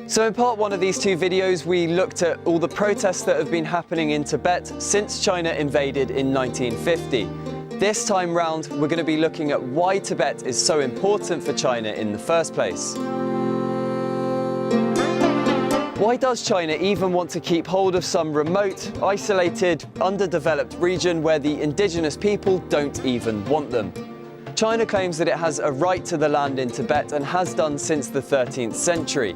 So in part one of these two videos, we looked at all the protests that have been happening in Tibet since China invaded in 1950. This time round, we're going to be looking at why Tibet is so important for China in the first place. Why does China even want to keep hold of some remote, isolated, underdeveloped region where the indigenous people don't even want them? China claims that it has a right to the land in Tibet and has done since the 13th century.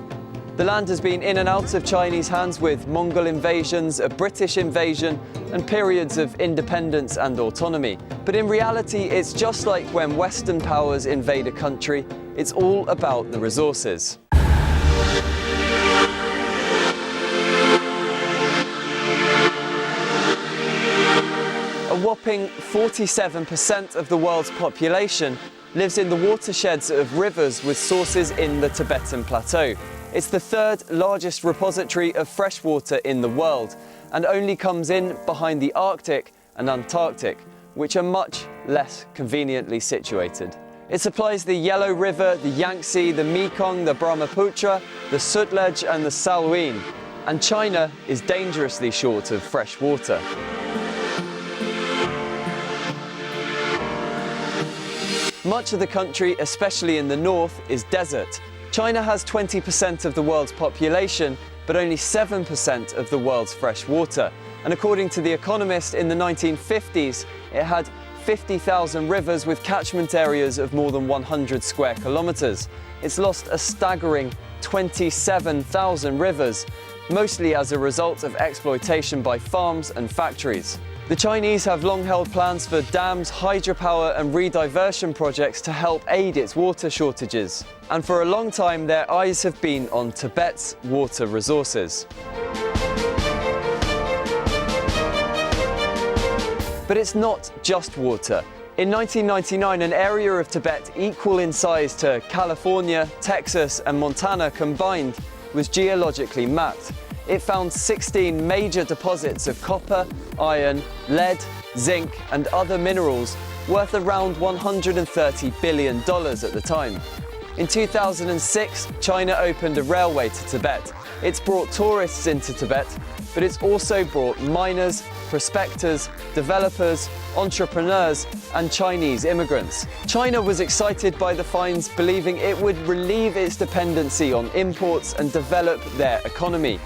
The land has been in and out of Chinese hands with Mongol invasions, a British invasion, and periods of independence and autonomy. But in reality, it's just like when Western powers invade a country, it's all about the resources. A whopping 47% of the world's population lives in the watersheds of rivers with sources in the Tibetan Plateau. It's the third largest repository of fresh water in the world and only comes in behind the Arctic and Antarctic, which are much less conveniently situated. It supplies the Yellow River, the Yangtze, the Mekong, the Brahmaputra, the Sutlej and the Salween. And China is dangerously short of fresh water. Much of the country, especially in the north, is desert. China has 20% of the world's population, but only 7% of the world's fresh water. And according to The Economist, in the 1950s, it had 50,000 rivers with catchment areas of more than 100 square kilometers. It's lost a staggering 27,000 rivers, mostly as a result of exploitation by farms and factories. The Chinese have long held plans for dams, hydropower and rediversion projects to help aid its water shortages. And for a long time, their eyes have been on Tibet's water resources. But it's not just water. In 1999, an area of Tibet equal in size to California, Texas and Montana combined was geologically mapped. It found 16 major deposits of copper, iron, lead, zinc and other minerals worth around $130 billion at the time. In 2006, China opened a railway to Tibet. It's brought tourists into Tibet, but it's also brought miners, prospectors, developers, entrepreneurs and Chinese immigrants. China was excited by the finds, believing it would relieve its dependency on imports and develop their economy.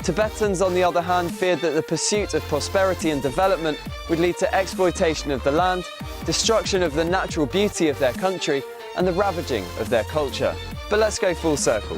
Tibetans, on the other hand, feared that the pursuit of prosperity and development would lead to exploitation of the land, destruction of the natural beauty of their country, and the ravaging of their culture. But let's go full circle.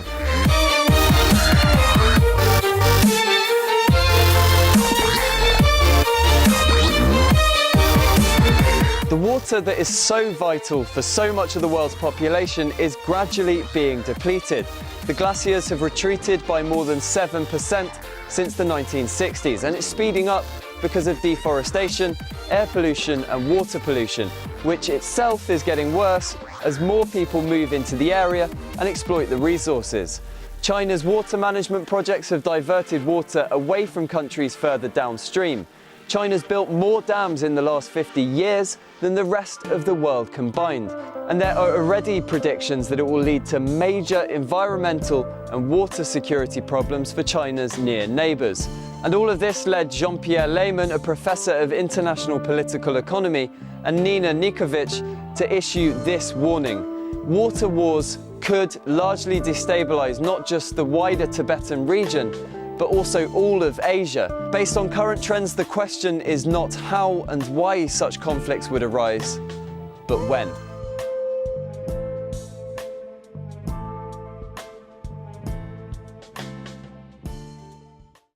The water that is so vital for so much of the world's population is gradually being depleted. The glaciers have retreated by more than 7% since the 1960s, and it's speeding up because of deforestation, air pollution and water pollution, which itself is getting worse as more people move into the area and exploit the resources. China's water management projects have diverted water away from countries further downstream. China's built more dams in the last 50 years than the rest of the world combined. And there are already predictions that it will lead to major environmental and water security problems for China's near neighbours. And all of this led Jean-Pierre Lehmann, a professor of international political economy, and Nina Nikovic to issue this warning. Water wars could largely destabilise not just the wider Tibetan region, but also all of Asia. Based on current trends, the question is not how and why such conflicts would arise, but when.